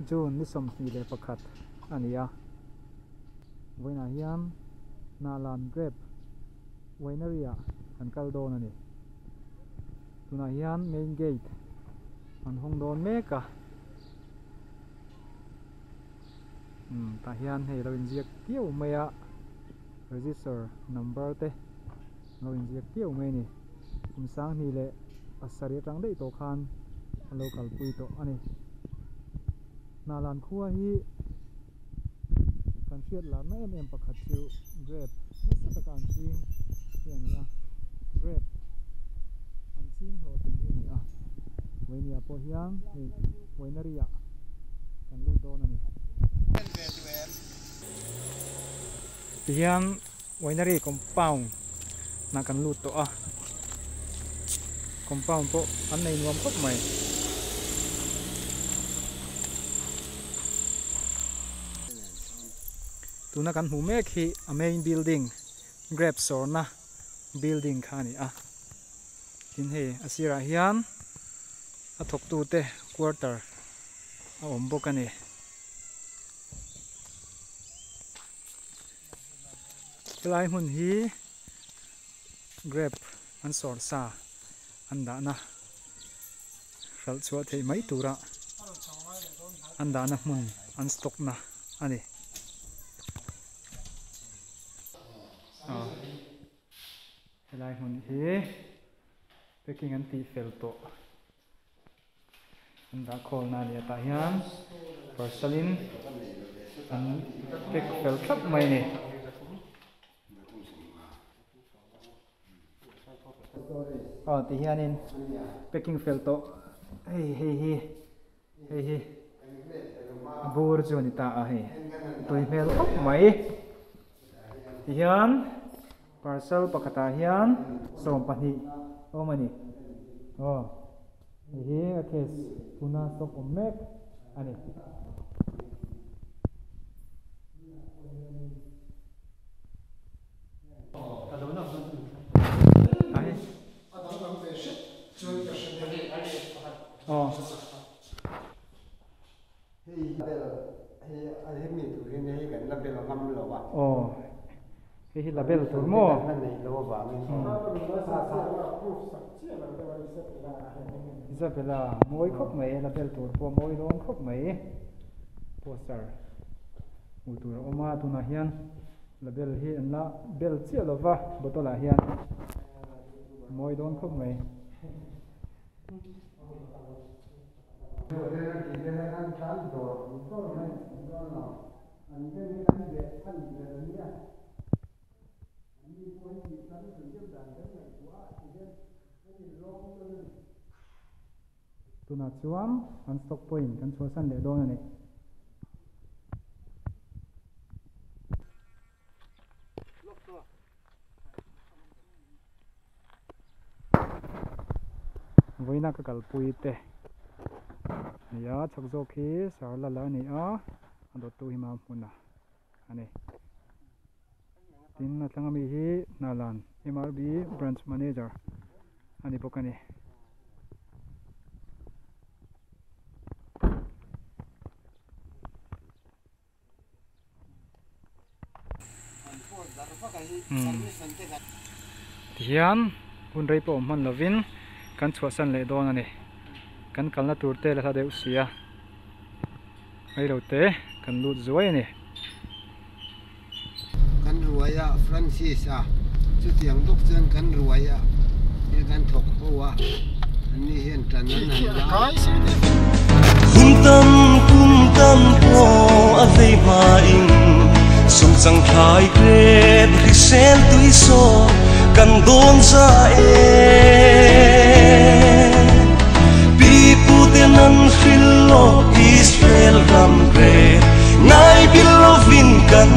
June ni som hi le pakhat ania voina hian Hnahlan Grape Winery kan kaldon ani tuna hian main gate an hong don meka ta hian hei lo inziak tiu maya register number te lo inziak tiu mai ni kumsang ni le asari tang dei to khan local pui to ani Hnahlan khuwa hi kan fiat la na em pakhat chu grape na sa kan ching hian ya grape an ching ho tin hi ni a voinia po hiang ni winery kan lu don ani hiang winery compound na kan lu to a compound po an nei nuam khop mai tuna kan hu mek hi a main building grape store na building khani a tin he asira hian a thok tu te quarter a om bok ani lai hun hi grape an sor sa an da na khal chua thei mai tura an da na mun an stock na ani lai hun hi packing an ti fel to an da khol na ni ta hian parcelin an pack fel thap mai ni ti hianin packing fel to hei bur chu ni ta a hei toi mel khop mai hian parcel pakata hian som pani omani hi a case tuna sok omek ani hi label tur mo Isabella moi khop mai label tur po moi don khop mai poster utur oma tuna hian label hi na bel chialova botola hian moi don khop mai tuna chuan an stock point kan chua san le don ani voina ka kalpui te ya chakzo khi sarla la ni a ando tu hima huna ani tin na tlangami hi Hnahlan MRB branch manager ani pokani hian hun rei po man lovin kan chua san le don ani kan kalna turte la tha deu sia ai lo te kan lut zuai ani kan ruaya Francis chu tiang dok chen kan ruaya e kan thok hoa ani hian tan nan kai si de kum tam po a vei ma in sum chang thai grep ri sen tui so kan don za pi pu te nan fil lo Hnahlan Grape nai bil lovin kan